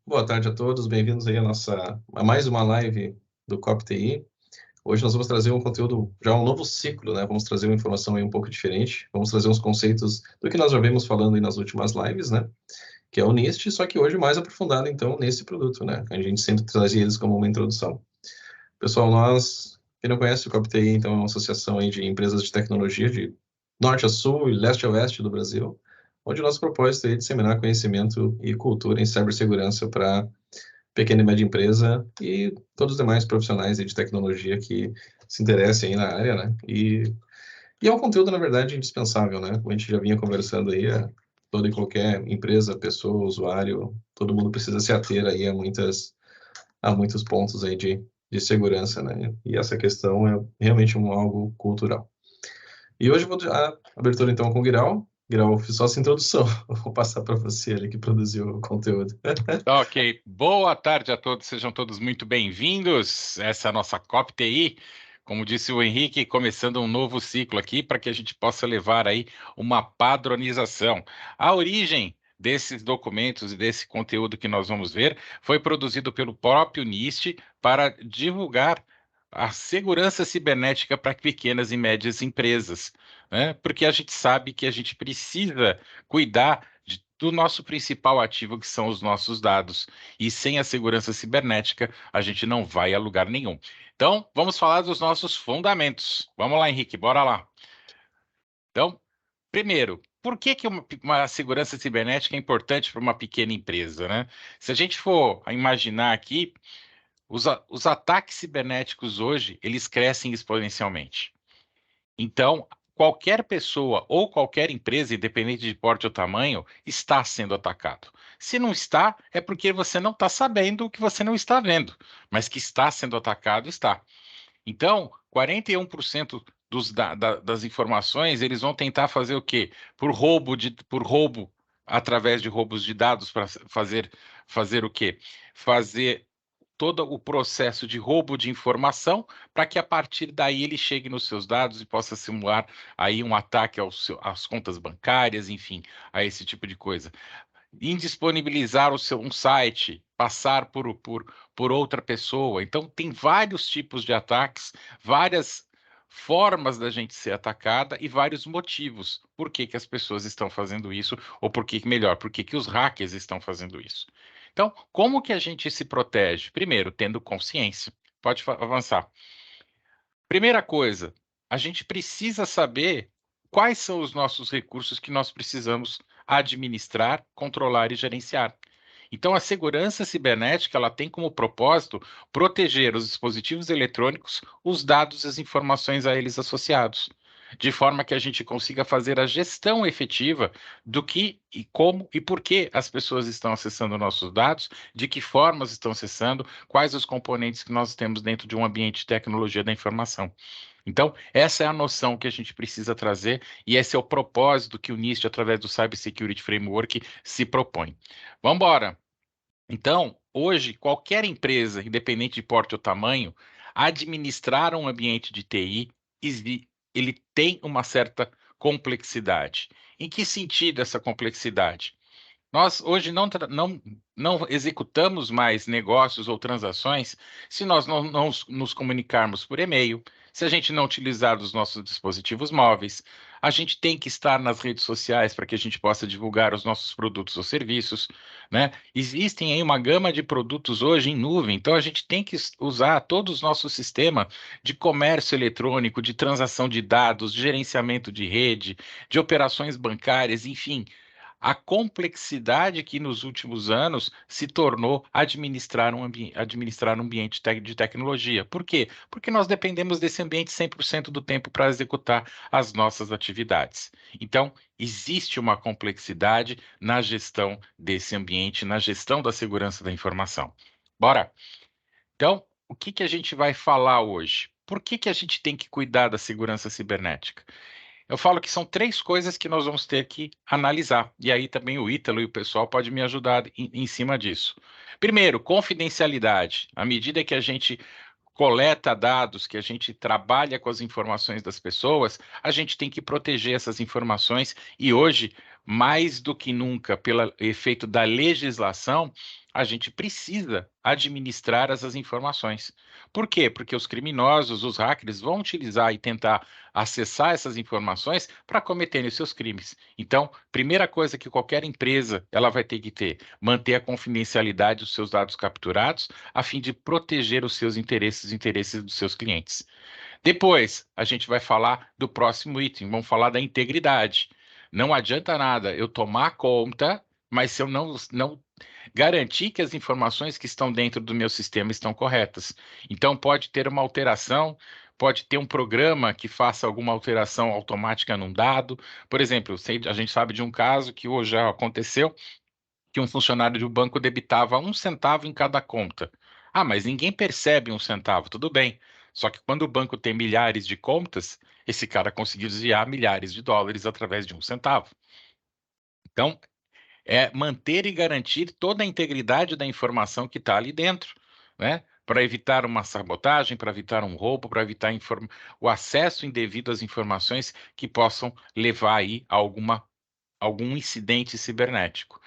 Boa tarde a todos, bem-vindos aí a mais uma live do CopTI. Hoje nós vamos trazer um conteúdo, já um novo ciclo, né? Vamos trazer uma informação aí um pouco diferente, vamos trazer uns conceitos do que nós já vimos falando aí nas últimas lives, né? Que é o NIST, só que hoje mais aprofundado, então, nesse produto, né? A gente sempre traz eles como uma introdução. Pessoal, quem não conhece o CopTI, então, é uma associação aí de empresas de tecnologia de norte a sul e leste a oeste do Brasil, onde o nosso propósito é disseminar conhecimento e cultura em cibersegurança para pequena e média empresa e todos os demais profissionais aí de tecnologia que se interessem aí na área, né? E é um conteúdo, na verdade, indispensável, né? Como a gente já vinha conversando aí, toda e qualquer empresa, pessoa, usuário, todo mundo precisa se ater aí a muitos pontos aí de segurança, né? E essa questão é realmente algo cultural. E hoje eu vou dar a abertura então com o Guiral. Guiral, fiz só essa introdução. Vou passar para você ali que produziu o conteúdo. Ok, boa tarde a todos, sejam todos muito bem-vindos. Essa é a nossa CopTI, como disse o Henrique, começando um novo ciclo aqui para que a gente possa levar aí uma padronização. A origem desses documentos e desse conteúdo que nós vamos ver foi produzido pelo próprio NIST para divulgar a segurança cibernética para pequenas e médias empresas, né? Porque a gente sabe que a gente precisa cuidar do nosso principal ativo, que são os nossos dados. E sem a segurança cibernética, a gente não vai a lugar nenhum. Então, vamos falar dos nossos fundamentos. Vamos lá, Henrique, bora lá. Então, primeiro, por que que uma segurança cibernética é importante para uma pequena empresa, né? Se a gente for imaginar aqui, os ataques cibernéticos hoje, eles crescem exponencialmente. Então, qualquer pessoa ou qualquer empresa, independente de porte ou tamanho, está sendo atacado. Se não está, é porque você não está sabendo o que você não está vendo, mas que está sendo atacado, está. Então, 41% das informações, eles vão tentar fazer o quê? Por roubo, através de roubos de dados, para fazer o quê? Fazer todo o processo de roubo de informação para que a partir daí ele chegue nos seus dados e possa simular aí um ataque às contas bancárias, enfim, a esse tipo de coisa. Indisponibilizar um site, passar por outra pessoa. Então, tem vários tipos de ataques, várias formas da gente ser atacada e vários motivos por que que as pessoas estão fazendo isso, ou melhor, por que que os hackers estão fazendo isso. Então, como que a gente se protege? Primeiro, tendo consciência. Pode avançar. Primeira coisa, a gente precisa saber quais são os nossos recursos que nós precisamos administrar, controlar e gerenciar. Então, a segurança cibernética, ela tem como propósito proteger os dispositivos eletrônicos, os dados e as informações a eles associados, de forma que a gente consiga fazer a gestão efetiva do que e como e por que as pessoas estão acessando nossos dados, de que formas estão acessando, quais os componentes que nós temos dentro de um ambiente de tecnologia da informação. Então, essa é a noção que a gente precisa trazer e esse é o propósito que o NIST, através do Cybersecurity Framework, se propõe. Vamos embora. Então, hoje, qualquer empresa, independente de porte ou tamanho, administrar um ambiente de TI, ele tem uma certa complexidade. Em que sentido essa complexidade? Nós hoje não executamos mais negócios ou transações se nós não nos comunicarmos por e-mail, se a gente não utilizar os nossos dispositivos móveis. A gente tem que estar nas redes sociais para que a gente possa divulgar os nossos produtos ou serviços, né? Existem aí uma gama de produtos hoje em nuvem, então a gente tem que usar todo o nosso sistema de comércio eletrônico, de transação de dados, de gerenciamento de rede, de operações bancárias, enfim, a complexidade que nos últimos anos se tornou administrar um ambiente de tecnologia. Por quê? Porque nós dependemos desse ambiente 100% do tempo para executar as nossas atividades. Então, existe uma complexidade na gestão desse ambiente, na gestão da segurança da informação. Bora! Então, o que que a gente vai falar hoje? Por que que a gente tem que cuidar da segurança cibernética? Eu falo que são três coisas que nós vamos ter que analisar. E aí também o Ítalo e o pessoal pode me ajudar em cima disso. Primeiro, confidencialidade. À medida que a gente coleta dados, que a gente trabalha com as informações das pessoas, a gente tem que proteger essas informações. E hoje, mais do que nunca, pelo efeito da legislação, a gente precisa administrar essas informações. Por quê? Porque os criminosos, os hackers, vão utilizar e tentar acessar essas informações para cometerem os seus crimes. Então, primeira coisa que qualquer empresa ela vai ter que ter, manter a confidencialidade dos seus dados capturados, a fim de proteger os seus interesses, os interesses dos seus clientes. Depois, a gente vai falar do próximo item, vamos falar da integridade. Não adianta nada eu tomar conta, mas se eu não garantir que as informações que estão dentro do meu sistema estão corretas. Então, pode ter uma alteração, pode ter um programa que faça alguma alteração automática num dado. Por exemplo, a gente sabe de um caso que hoje já aconteceu, que um funcionário de um banco debitava 1 centavo em cada conta. Ah, mas ninguém percebe 1 centavo, tudo bem. Só que quando o banco tem milhares de contas, esse cara conseguiu desviar milhares de dólares através de 1 centavo. Então, é manter e garantir toda a integridade da informação que está ali dentro, né? Para evitar uma sabotagem, para evitar um roubo, para evitar o acesso indevido às informações que possam levar aí a algum incidente cibernético.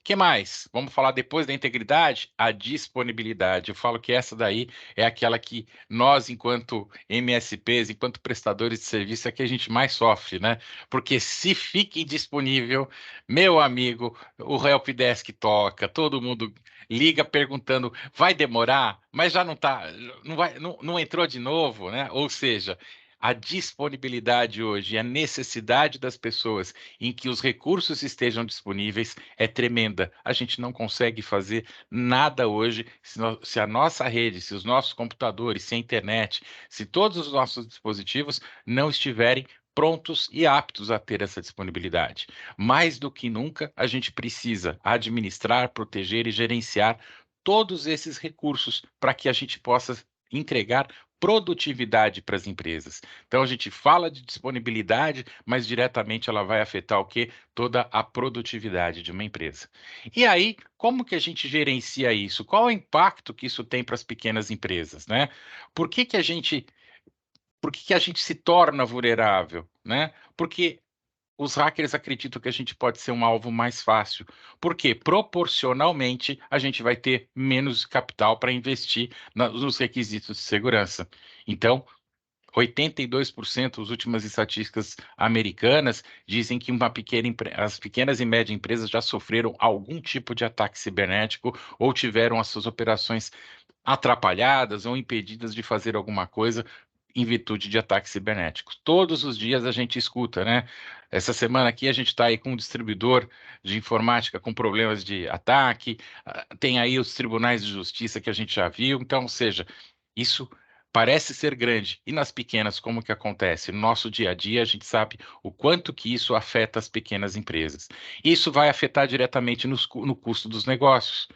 Que mais? Vamos falar depois da integridade? A disponibilidade. Eu falo que essa daí é aquela que nós, enquanto MSPs, enquanto prestadores de serviço, é que a gente mais sofre, né? Porque se fica indisponível, meu amigo, o helpdesk toca, todo mundo liga perguntando, vai demorar? Mas já não tá, não vai, não entrou de novo, né? Ou seja, a disponibilidade hoje, a necessidade das pessoas em que os recursos estejam disponíveis é tremenda. A gente não consegue fazer nada hoje se a nossa rede, se os nossos computadores, se a internet, se todos os nossos dispositivos não estiverem prontos e aptos a ter essa disponibilidade. Mais do que nunca, a gente precisa administrar, proteger e gerenciar todos esses recursos para que a gente possa entregar produtividade para as empresas. Então a gente fala de disponibilidade, mas diretamente ela vai afetar o quê? Toda a produtividade de uma empresa. E aí, como que a gente gerencia isso? Qual o impacto que isso tem para as pequenas empresas, né? Por que que a gente, por que que a gente se torna vulnerável, né? Porque os hackers acreditam que a gente pode ser um alvo mais fácil, porque proporcionalmente a gente vai ter menos capital para investir nos requisitos de segurança. Então, 82%, as últimas estatísticas americanas dizem que as pequenas e médias empresas já sofreram algum tipo de ataque cibernético ou tiveram as suas operações atrapalhadas ou impedidas de fazer alguma coisa em virtude de ataques cibernéticos. Todos os dias a gente escuta, né? Essa semana aqui a gente está aí com um distribuidor de informática com problemas de ataque, tem aí os tribunais de justiça que a gente já viu, então, ou seja, isso parece ser grande. E nas pequenas, como que acontece? No nosso dia a dia, a gente sabe o quanto que isso afeta as pequenas empresas. Isso vai afetar diretamente no custo dos negócios.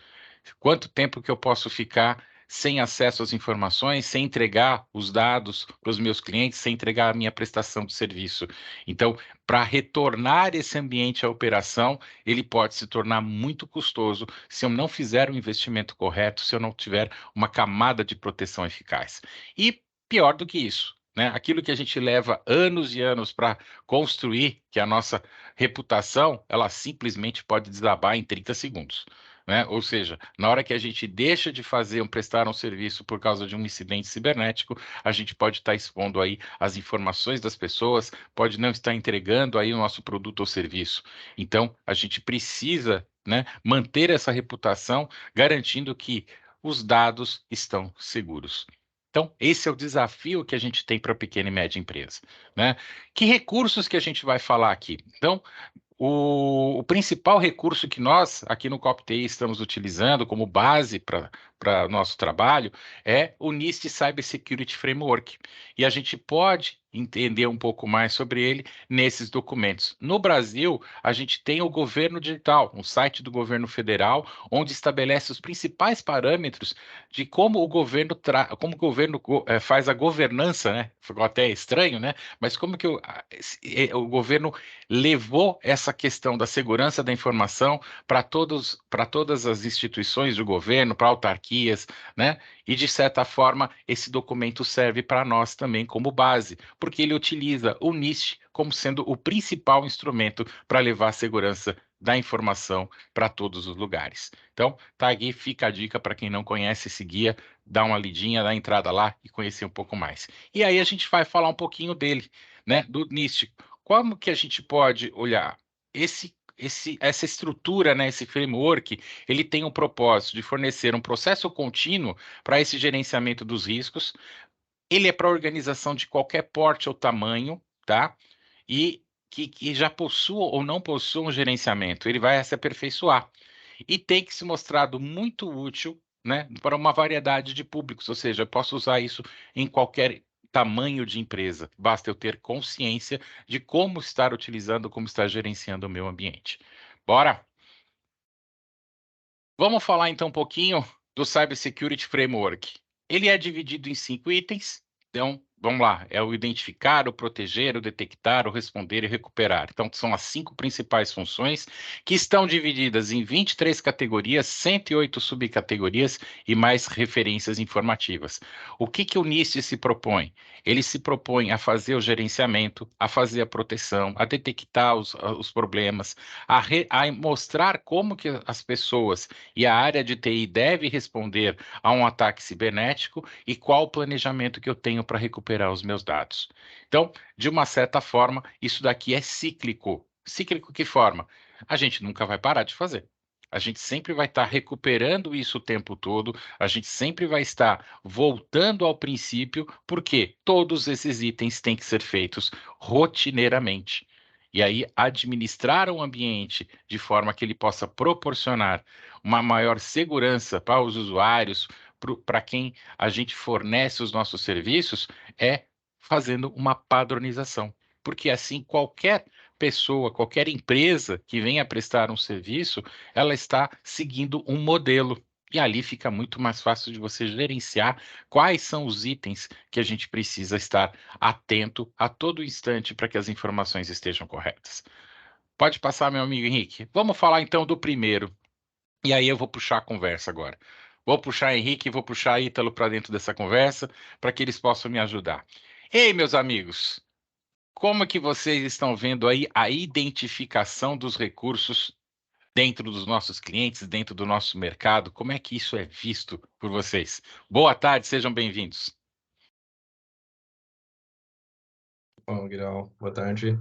Quanto tempo que eu posso ficar sem acesso às informações, sem entregar os dados para os meus clientes, sem entregar a minha prestação de serviço? Então, para retornar esse ambiente à operação, ele pode se tornar muito custoso se eu não fizer o investimento correto, se eu não tiver uma camada de proteção eficaz. E pior do que isso, né? Aquilo que a gente leva anos e anos para construir, que é a nossa reputação, ela simplesmente pode desabar em 30 segundos. Né? Ou seja, na hora que a gente deixa de prestar um serviço por causa de um incidente cibernético, a gente pode estar expondo aí as informações das pessoas, pode não estar entregando aí o nosso produto ou serviço. Então, a gente precisa, né, manter essa reputação, garantindo que os dados estão seguros. Então, esse é o desafio que a gente tem para a pequena e média empresa, né? Que recursos que a gente vai falar aqui? Então, o principal recurso que nós, aqui no CopTI, estamos utilizando como base para nosso trabalho é o NIST Cybersecurity Framework. E a gente pode entender um pouco mais sobre ele nesses documentos. No Brasil, a gente tem o Governo Digital, um site do governo federal, onde estabelece os principais parâmetros de como o governo, faz a governança, né? Ficou até estranho, né? Mas como que o governo levou essa questão da segurança da informação para todas as instituições do governo, para autarquias, né? E de certa forma esse documento serve para nós também como base, porque ele utiliza o NIST como sendo o principal instrumento para levar a segurança da informação para todos os lugares. Então, tá aqui, fica a dica para quem não conhece esse guia, dá uma lidinha, dá entrada lá e conhecer um pouco mais. E aí a gente vai falar um pouquinho dele, né, do NIST. Como que a gente pode olhar essa estrutura, né, esse framework, ele tem um propósito de fornecer um processo contínuo para esse gerenciamento dos riscos. Ele é para organização de qualquer porte ou tamanho, tá? E que já possua ou não possua um gerenciamento, ele vai se aperfeiçoar. E tem que se mostrado muito útil, né, para uma variedade de públicos, ou seja, eu posso usar isso em qualquer tamanho de empresa, basta eu ter consciência de como estar utilizando, como estar gerenciando o meu ambiente. Bora? Vamos falar então um pouquinho do Cybersecurity Framework. Ele é dividido em 5 itens. Então, vamos lá. É o identificar, o proteger, o detectar, o responder e recuperar. Então, são as 5 principais funções que estão divididas em 23 categorias, 108 subcategorias e mais referências informativas. O que o NIST se propõe? Ele se propõe a fazer o gerenciamento, a fazer a proteção, a detectar os problemas, a mostrar como que as pessoas e a área de TI deve responder a um ataque cibernético e qual o planejamento que eu tenho para recuperar os meus dados. Então, de uma certa forma, isso daqui é cíclico. Cíclico que forma? A gente nunca vai parar de fazer. A gente sempre vai estar recuperando isso o tempo todo, a gente sempre vai estar voltando ao princípio, porque todos esses itens têm que ser feitos rotineiramente. E aí, administrar um ambiente de forma que ele possa proporcionar uma maior segurança para os usuários, para quem a gente fornece os nossos serviços, é fazendo uma padronização. Porque assim, qualquer pessoa, qualquer empresa que venha prestar um serviço, ela está seguindo um modelo. E ali fica muito mais fácil de você gerenciar quais são os itens que a gente precisa estar atento a todo instante para que as informações estejam corretas. Pode passar, meu amigo Henrique. Vamos falar então do primeiro, e aí eu vou puxar a conversa agora. Vou puxar Henrique e vou puxar Ítalo para dentro dessa conversa, para que eles possam me ajudar. Ei, meus amigos, como que vocês estão vendo aí a identificação dos recursos dentro dos nossos clientes, dentro do nosso mercado? Como é que isso é visto por vocês? Boa tarde, sejam bem-vindos. Bom, Guilherme, boa tarde.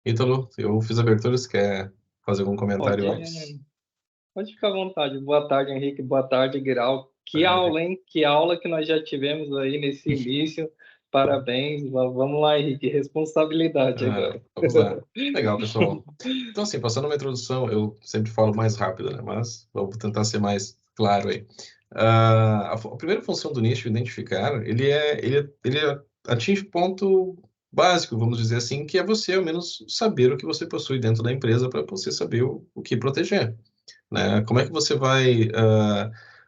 Ítalo, eu fiz a abertura, você quer fazer algum comentário antes? Pode ficar à vontade. Boa tarde, Henrique. Boa tarde, Guiral. Que Tarde. aula, hein? Que aula que nós já tivemos aí nesse início. Parabéns. Vamos lá, Henrique. Responsabilidade agora. Vamos lá. Legal, pessoal. Então, assim, passando uma introdução, eu sempre falo mais rápido, né? Mas vou tentar ser mais claro aí. A primeira função do nicho, identificar, ele atinge ponto básico, vamos dizer assim, que é você, ao menos, saber o que você possui dentro da empresa para você saber o que proteger, né? Como é que você vai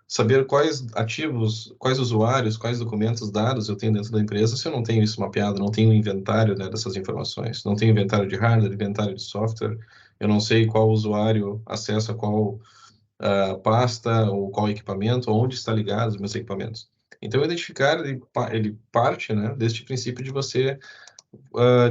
saber quais ativos, quais usuários, quais documentos, dados eu tenho dentro da empresa se eu não tenho isso mapeado, não tenho um inventário, né, dessas informações, não tenho inventário de hardware, inventário de software, eu não sei qual usuário acessa qual pasta ou qual equipamento, onde está ligado os meus equipamentos. Então, identificar, ele parte, né, deste princípio de você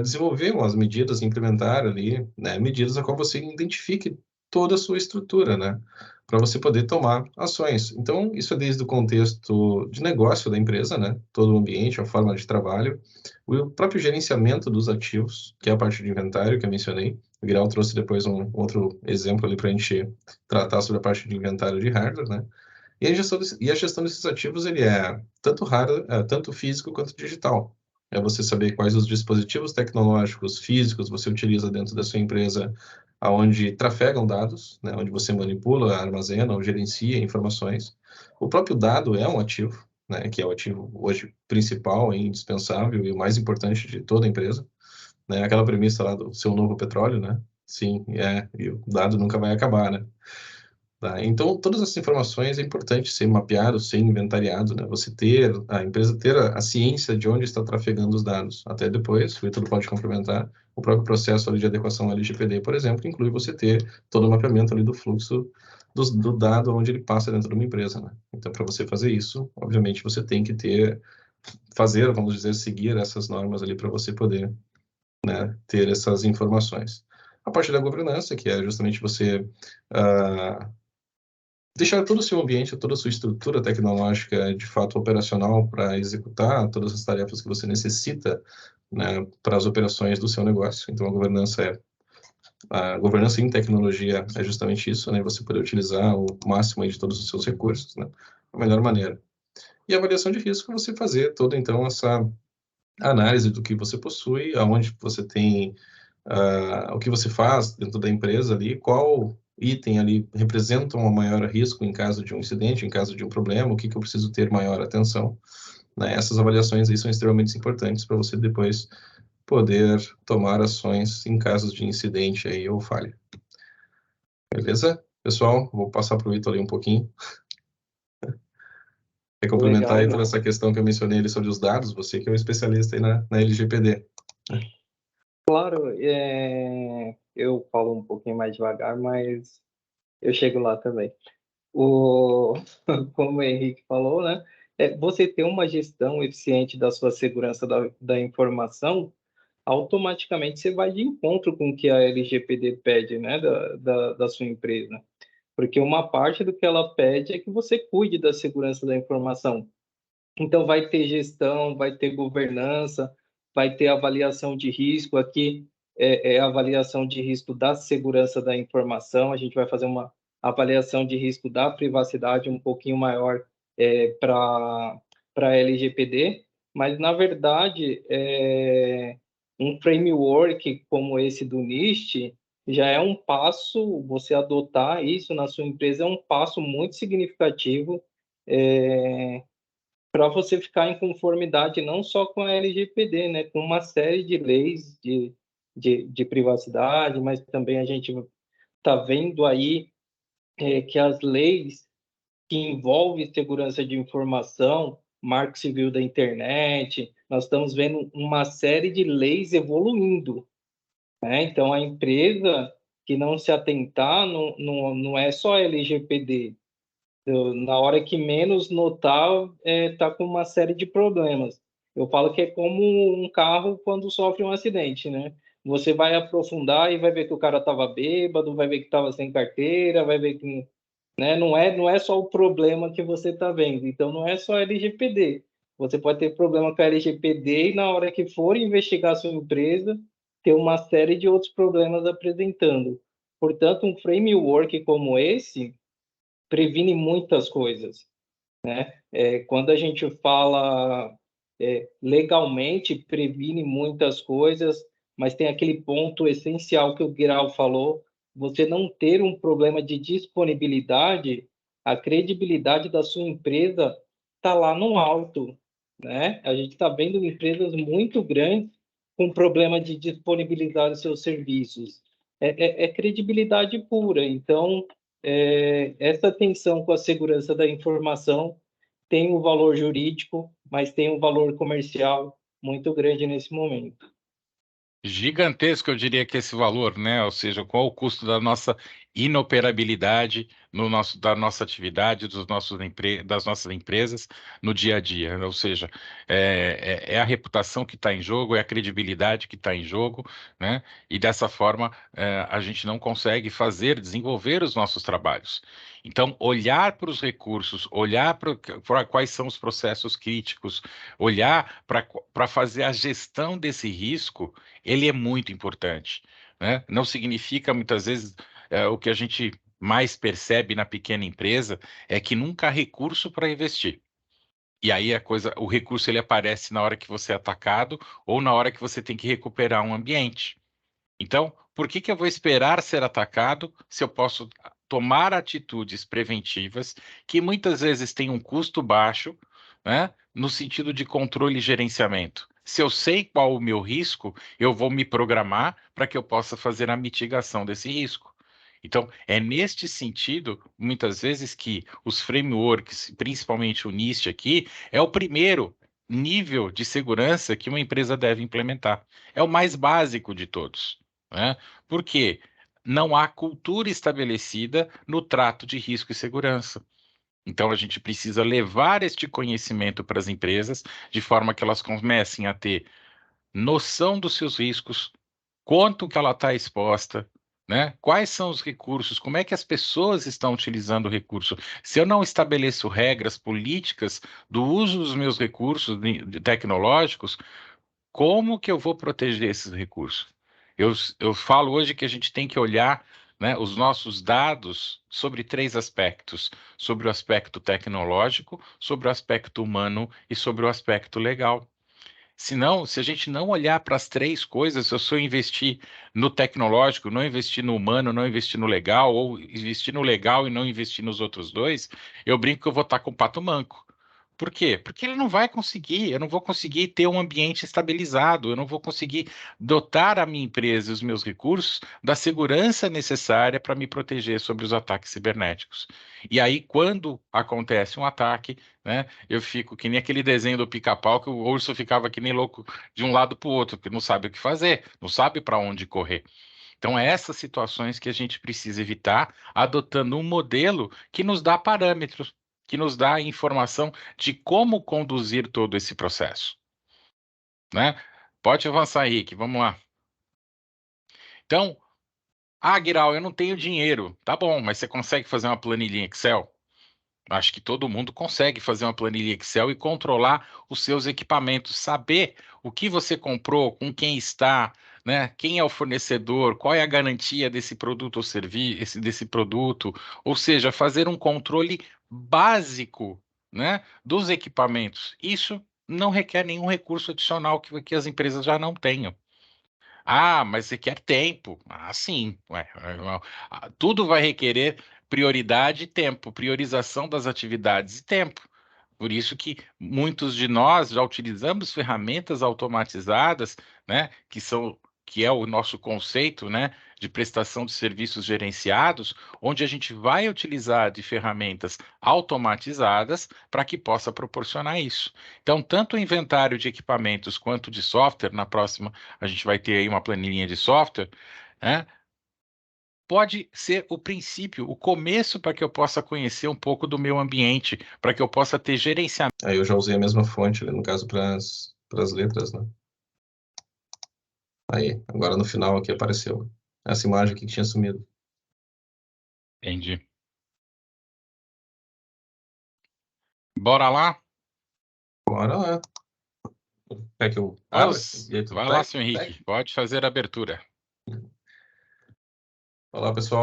desenvolver umas medidas, implementar ali, né, medidas a qual você identifique toda a sua estrutura, né, para você poder tomar ações. Então, isso é desde o contexto de negócio da empresa, né, todo o ambiente, a forma de trabalho, o próprio gerenciamento dos ativos, que é a parte de inventário que eu mencionei. O Guilherme trouxe depois um outro exemplo ali para a gente tratar sobre a parte de inventário de hardware, né, e a gestão desses ativos, ele é tanto hardware, tanto físico quanto digital. É você saber quais os dispositivos tecnológicos físicos você utiliza dentro da sua empresa, aonde trafegam dados, né, onde você manipula, armazena ou gerencia informações. O próprio dado é um ativo, né, que é o ativo hoje principal, indispensável e o mais importante de toda empresa, né? Aquela premissa lá do seu novo petróleo, né? Sim, e o dado nunca vai acabar, né? Tá? Então, todas essas informações é importante ser mapeado, ser inventariado, né? Você ter, a empresa ter a ciência de onde está trafegando os dados. Até depois, o Ítalo pode complementar, o próprio processo ali de adequação LGPD, por exemplo, inclui você ter todo o mapeamento ali do fluxo do dado onde ele passa dentro de uma empresa, né? Então, para você fazer isso, obviamente, você tem que ter fazer, vamos dizer, seguir essas normas ali para você poder, né, ter essas informações. A parte da governança, que é justamente você deixar todo o seu ambiente, toda a sua estrutura tecnológica de fato operacional para executar todas as tarefas que você necessita, né, para as operações do seu negócio. Então, a governança em tecnologia é justamente isso, né, você poder utilizar o máximo aí de todos os seus recursos, né, da melhor maneira. E a avaliação de risco, você fazer toda, então, essa análise do que você possui, aonde você tem, o que você faz dentro da empresa ali, qual item ali representa um maior risco em caso de um incidente, em caso de um problema, o que eu preciso ter maior atenção, né? Essas avaliações aí são extremamente importantes para você depois poder tomar ações em casos de incidente aí ou falha. Beleza? Pessoal, vou passar para o Ítalo ali um pouquinho. Quer complementar aí toda essa questão que eu mencionei ali sobre os dados, você que é um especialista aí na LGPD. Claro, eu falo um pouquinho mais devagar, mas eu chego lá também. Como o Henrique falou, né? Você ter uma gestão eficiente da sua segurança da informação, automaticamente você vai de encontro com o que a LGPD pede, né? Da sua empresa. Porque uma parte do que ela pede é que você cuide da segurança da informação. Então, vai ter gestão, vai ter governança, vai ter avaliação de risco. Aqui é a avaliação de risco da segurança da informação. A gente vai fazer uma avaliação de risco da privacidade um pouquinho maior para a LGPD, mas, na verdade, um framework como esse do NIST já é um passo, você adotar isso na sua empresa é um passo muito significativo para você ficar em conformidade não só com a LGPD, né, com uma série de leis de privacidade, mas também a gente está vendo aí que as leis que envolvem segurança de informação, Marco Civil da Internet, nós estamos vendo uma série de leis evoluindo, né? Então, a empresa que não se atentar não é só LGPD, na hora que menos notar, tá com uma série de problemas. Eu falo que é como um carro quando sofre um acidente, né? Você vai aprofundar e vai ver que o cara estava bêbado, vai ver que estava sem carteira, vai ver que, né? Não é só o problema que você está vendo. Então, não é só LGPD. Você pode ter problema com a LGPD e na hora que for investigar a sua empresa, ter uma série de outros problemas apresentando. Portanto, um framework como esse previne muitas coisas, né? Quando a gente fala legalmente, previne muitas coisas, mas tem aquele ponto essencial que o Guiral falou, você não ter um problema de disponibilidade, a credibilidade da sua empresa está lá no alto, né? A gente está vendo empresas muito grandes com problema de disponibilizar os seus serviços. É credibilidade pura. Então, essa tensão com a segurança da informação tem um valor jurídico, mas tem um valor comercial muito grande nesse momento. Gigantesco, eu diria que esse valor, né? Ou seja, qual o custo da nossa inoperabilidade da nossa atividade, das nossas empresas no dia a dia. Ou seja, é a reputação que está em jogo, é a credibilidade que está em jogo, né? E dessa forma a gente não consegue desenvolver os nossos trabalhos. Então, olhar para os recursos, olhar para quais são os processos críticos, olhar para fazer a gestão desse risco, ele é muito importante, né? Não significa, muitas vezes, o que a gente mais percebe na pequena empresa é que nunca há recurso para investir. E aí o recurso ele aparece na hora que você é atacado ou na hora que você tem que recuperar um ambiente. Então, por que eu vou esperar ser atacado se eu posso tomar atitudes preventivas que muitas vezes têm um custo baixo, né, no sentido de controle e gerenciamento? Se eu sei qual o meu risco, eu vou me programar para que eu possa fazer a mitigação desse risco. Então, é neste sentido, muitas vezes, que os frameworks, principalmente o NIST aqui, é o primeiro nível de segurança que uma empresa deve implementar. É o mais básico de todos, né? Porque não há cultura estabelecida no trato de risco e segurança. Então, a gente precisa levar este conhecimento para as empresas, de forma que elas comecem a ter noção dos seus riscos, quanto que ela está exposta, né? Quais são os recursos, como é que as pessoas estão utilizando o recurso. Se eu não estabeleço regras políticas do uso dos meus recursos tecnológicos, como que eu vou proteger esses recursos? Eu falo hoje que a gente tem que olhar, né, os nossos dados sobre 3 aspectos: sobre o aspecto tecnológico, sobre o aspecto humano e sobre o aspecto legal. Senão, se a gente não olhar para as 3 coisas, se eu só investir no tecnológico, não investir no humano, não investir no legal, ou investir no legal e não investir nos outros 2, eu brinco que eu vou estar com o pato manco. Por quê? Porque ele não vai conseguir, eu não vou conseguir ter um ambiente estabilizado, eu não vou conseguir dotar a minha empresa e os meus recursos da segurança necessária para me proteger sobre os ataques cibernéticos. E aí, quando acontece um ataque, né, eu fico que nem aquele desenho do Pica-Pau, que o urso ficava que nem louco de um lado para o outro, porque não sabe o que fazer, não sabe para onde correr. Então, é essas situações que a gente precisa evitar, adotando um modelo que nos dá parâmetros, que nos dá informação de como conduzir todo esse processo, né? Pode avançar, Henrique, vamos lá. Então, Guiral, eu não tenho dinheiro. Tá bom, mas você consegue fazer uma planilha em Excel? Acho que todo mundo consegue fazer uma planilha Excel e controlar os seus equipamentos, saber o que você comprou, com quem está, né? Quem é o fornecedor, qual é a garantia desse produto ou serviço, desse produto, ou seja, fazer um controle básico, né, dos equipamentos. Isso não requer nenhum recurso adicional que as empresas já não tenham. Mas você quer tempo. Sim. Ué, tudo vai requerer prioridade e tempo, priorização das atividades e tempo. Por isso que muitos de nós já utilizamos ferramentas automatizadas, né, que é o nosso conceito, né, de prestação de serviços gerenciados, onde a gente vai utilizar de ferramentas automatizadas para que possa proporcionar isso. Então, tanto o inventário de equipamentos quanto de software, na próxima a gente vai ter aí uma planilha de software, né, pode ser o princípio, o começo para que eu possa conhecer um pouco do meu ambiente, para que eu possa ter gerenciamento. Aí eu já usei a mesma fonte, no caso, para as letras, né? Aí, agora no final aqui apareceu essa imagem aqui que tinha sumido. Entendi. Bora lá? Bora lá. Quer que eu abra? Vai lá, senhor Henrique. Pode fazer a abertura. Olá, pessoal.